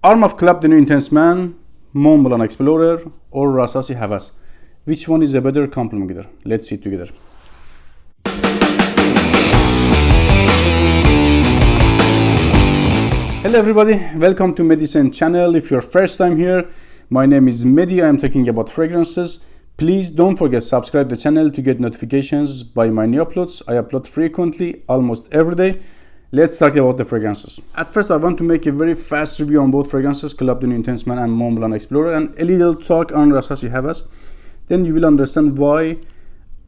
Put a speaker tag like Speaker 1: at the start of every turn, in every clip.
Speaker 1: Armaf Club de Nuit Intense Man, Montblanc Explorer, or Rasasi Hawas. Which one is a better compliment getter? Let's see it together. Hello everybody, welcome to Mehdiscent channel. If you're first time here, my name is Mehdi. I am talking about fragrances. Please don't forget subscribe the channel to get notifications by my new uploads. I upload frequently, almost every day. Let's talk about the fragrances. At first, I want to make a very fast review on both fragrances, Club de Nuit Intense Man and Montblanc Explorer, and a little talk on Rasasi Hawas. Then you will understand why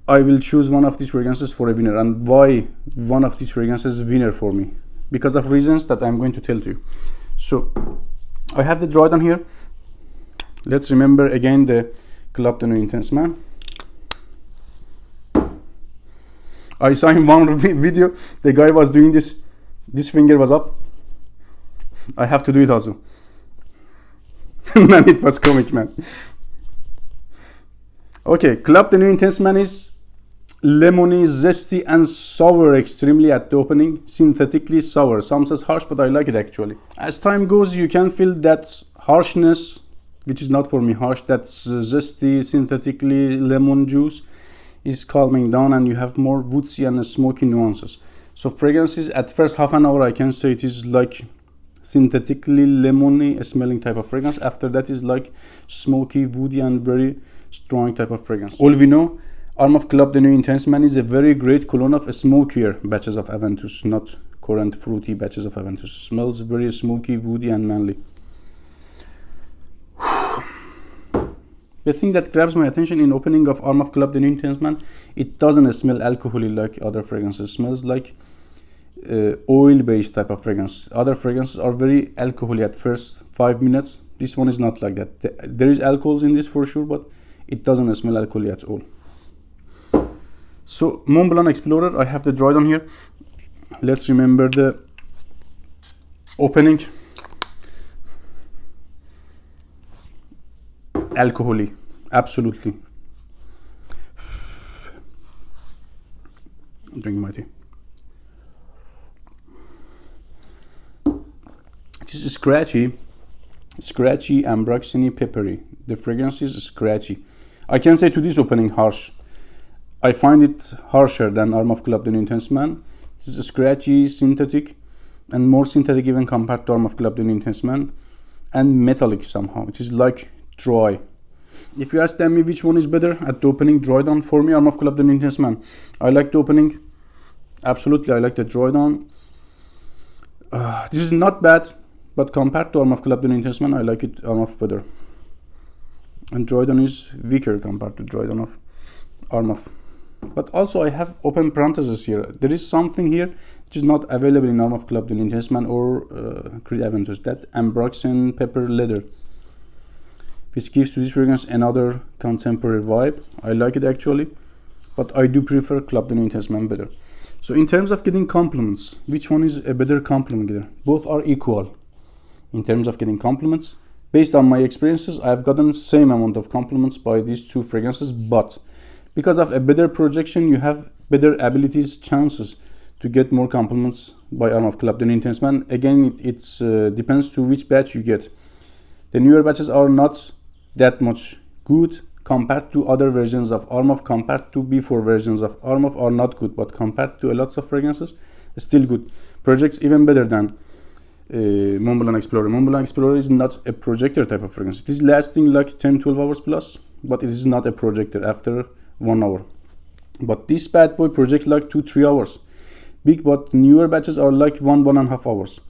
Speaker 1: I will choose one of these fragrances for a winner and why one of these fragrances is winner for me, because of reasons that I'm going to tell to you. So I have the dry down here. Let's remember again the Club de Nuit Intense Man. I saw in one video the guy was doing this finger was up. I have to do it also. Man, it was comic, man. Okay, Club de Nuit Intense Man is lemony, zesty and sour extremely at the opening. Synthetically sour. Some says harsh, but I like it actually. As time goes, you can feel that harshness, which is not for me harsh. That's zesty, synthetically lemon juice is calming down, and you have more woodsy and smoky nuances. So fragrances at first half an hour I can say it is like synthetically lemony smelling type of fragrance. After that is like smoky, woody and very strong type of fragrance. All we know, Armaf Club de Nuit Intense Man is a very great cologne of smokier batches of Aventus, not current fruity batches of Aventus. Smells very smoky, woody and manly. The thing that grabs my attention in opening of Armaf Club de Nuit Intense Man, it doesn't smell alcoholic like other fragrances. It smells like oil-based type of fragrance. Other fragrances are very alcoholic at first 5 minutes. This one is not like that. There is alcohols in this for sure, but it doesn't smell alcoholic at all. So Montblanc Explorer, I have the dry down here. Let's remember the opening. Alcoholic, absolutely. Drink my tea. It is scratchy, ambroxany, peppery. The fragrance is scratchy. I can say to this opening harsh. I find it harsher than Armaf Club de Nuit Intense Man. It is scratchy, synthetic, and more synthetic even compared to Armaf Club de Nuit Intense Man, and metallic somehow. It is like dry. If you ask me which one is better at the opening, dry down. For me, Armaf Club de Nuit Intense Man. I like the opening. Absolutely, I like the dry down. This is not bad, but compared to Armaf Club de Nuit Intense Man, I like it Armaf better. And dry down is weaker compared to dry down of Armaf. But also I have open parentheses here. There is something here which is not available in Armaf Club de Nuit Intense Man or Creed Aventus. That ambroxan pepper leather, which gives to this fragrance another contemporary vibe. I like it actually, but I do prefer Club de Nuit Intense Man better. So in terms of getting compliments, which one is a better compliment getter? Both are equal. In terms of getting compliments, based on my experiences, I have gotten the same amount of compliments by these two fragrances, but because of a better projection, you have better abilities, chances to get more compliments by Armaf Club de Nuit Intense Man. Again, it depends to which batch you get. The newer batches are not that much good compared to other versions of Armaf, compared to before versions of Armaf are not good, but compared to a lots of fragrances, still good. Projects even better than Montblanc Explorer. Montblanc Explorer is not a projector type of fragrance. It is lasting like 10-12 hours plus, but it is not a projector after 1 hour. But this bad boy projects like 2-3 hours. Big, but newer batches are like 1-1.5 hours.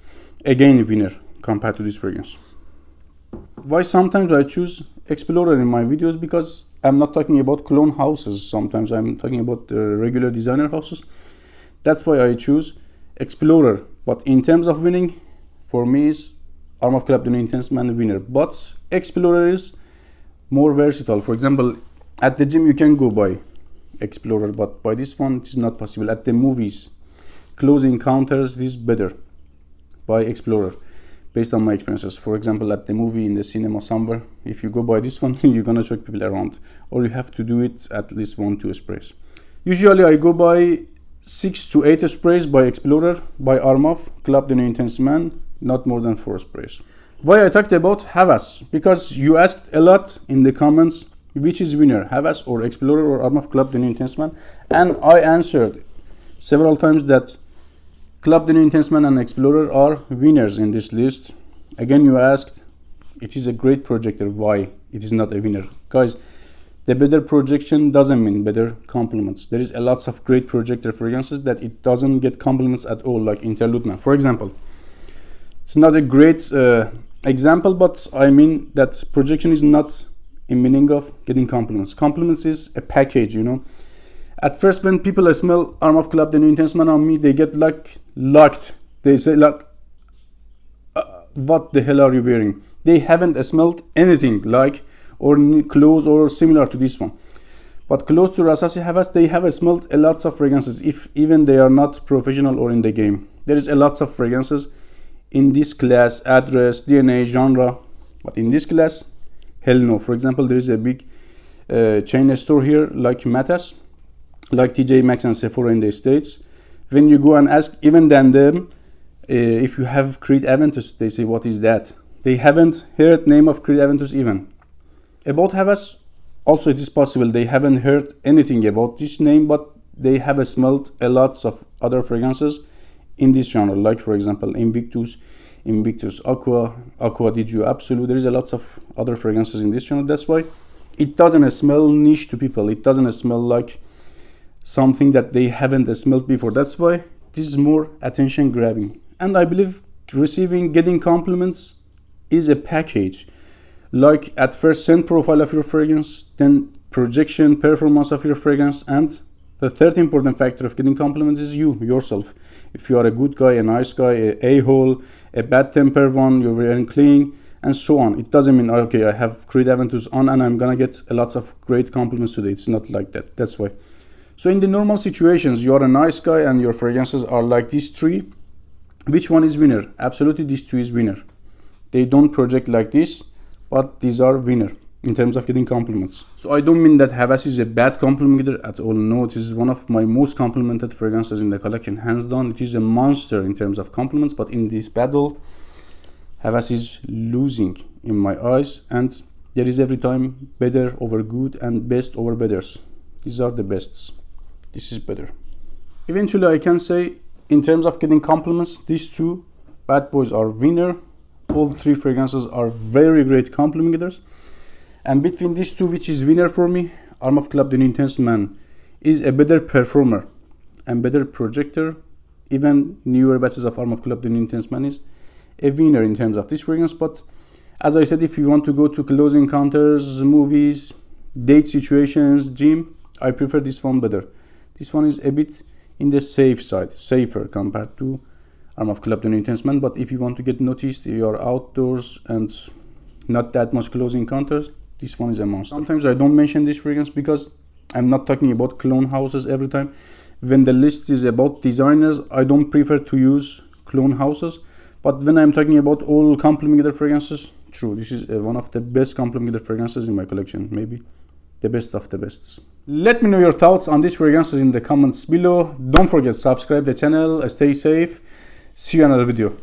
Speaker 1: Again, winner compared to this fragrance. Why sometimes I choose Explorer in my videos? Because I'm not talking about cologne houses. Sometimes I'm talking about regular designer houses. That's why I choose Explorer. But in terms of winning, for me is Armaf Club de Nuit Intense Man winner. But Explorer is more versatile. For example, at the gym you can go by Explorer, but by this one it is not possible. At the movies, close encounters, this is better by Explorer. Based on my experiences, for example, at the movie, in the cinema somewhere, if you go by this one, you're gonna choke people around, or you have to do it at least 1-2 sprays. Usually I go by 6 to 8 sprays by Explorer, by Armaf Club de Nuit Intense Man, not more than 4 sprays. Why I talked about Hawas? Because you asked a lot in the comments which is winner, Hawas or Explorer or Armaf Club de Nuit Intensement, and I answered several times that Club de Nuit Intensement and Explorer are winners in this list. Again, you asked, it is a great projector, why it is not a winner? Guys, the better projection doesn't mean better compliments. There is a lots of great projector fragrances that it doesn't get compliments at all, like Interlude Man, for example. It's not a great example, but I mean that projection is not in meaning of getting compliments. Compliments is a package, you know. At first, when people smell Armaf Club de Nuit Intensement on me, they get like locked. They say like, what the hell are you wearing? They haven't smelled anything like or close or similar to this one. But close to Rasasi Hawas, they have smelled a lots of fragrances, if even they are not professional or in the game. There is a lots of fragrances in this class, address, DNA, genre, but in this class, hell no. For example, there is a big chain store here like Matas, like TJ Maxx and Sephora in the States. When you go and ask even then them if you have Creed Aventus, they say, what is that? They haven't heard name of Creed Aventus even. About Hawas, also it is possible they haven't heard anything about this name, but they have smelled a lots of other fragrances in this genre, like for example Invictus Aqua, Aqua di Giu Absolute. There is a lots of other fragrances in this genre. That's why it doesn't smell niche to people. It doesn't smell like something that they haven't smelled before. That's why this is more attention grabbing. And I believe getting compliments is a package. Like at first scent profile of your fragrance, then projection, performance of your fragrance, and the third important factor of getting compliments is you, yourself. If you are a good guy, a nice guy, a-hole, a bad tempered one, you're very clean, and so on. It doesn't mean, okay, I have Creed Aventus on and I'm gonna get lots of great compliments today. It's not like that. That's why. So in the normal situations, you are a nice guy and your fragrances are like these three. Which one is winner? Absolutely, these two is winner. They don't project like this, but these are winner in terms of getting compliments. So I don't mean that Hawas is a bad complimenter at all. No, it is one of my most complimented fragrances in the collection, hands down. It is a monster in terms of compliments, but in this battle, Hawas is losing in my eyes, and there is every time better over good and best over betters. These are the bests. This is better. Eventually, I can say in terms of getting compliments, these two bad boys are winner. All three fragrances are very great complimenters. And between these two, which is winner for me, Armaf Club de Nuit Intensement is a better performer and better projector. Even newer batches of Armaf Club de Nuit Intensement is a winner in terms of this fragrance. But as I said, if you want to go to close encounters, movies, date situations, gym, I prefer this one better. This one is a bit in the safe side, safer compared to Armaf Club de Nuit Intensement. But if you want to get noticed, you are outdoors and not that much close encounters, this one is a monster. Sometimes I don't mention this fragrance because I'm not talking about clone houses every time. When the list is about designers, I don't prefer to use clone houses. But when I'm talking about all complimenter fragrances, true, this is one of the best complimenter fragrances in my collection, maybe the best of the bests. Let me know your thoughts on these fragrances in the comments below. Don't forget to subscribe the channel, stay safe. See you in another video.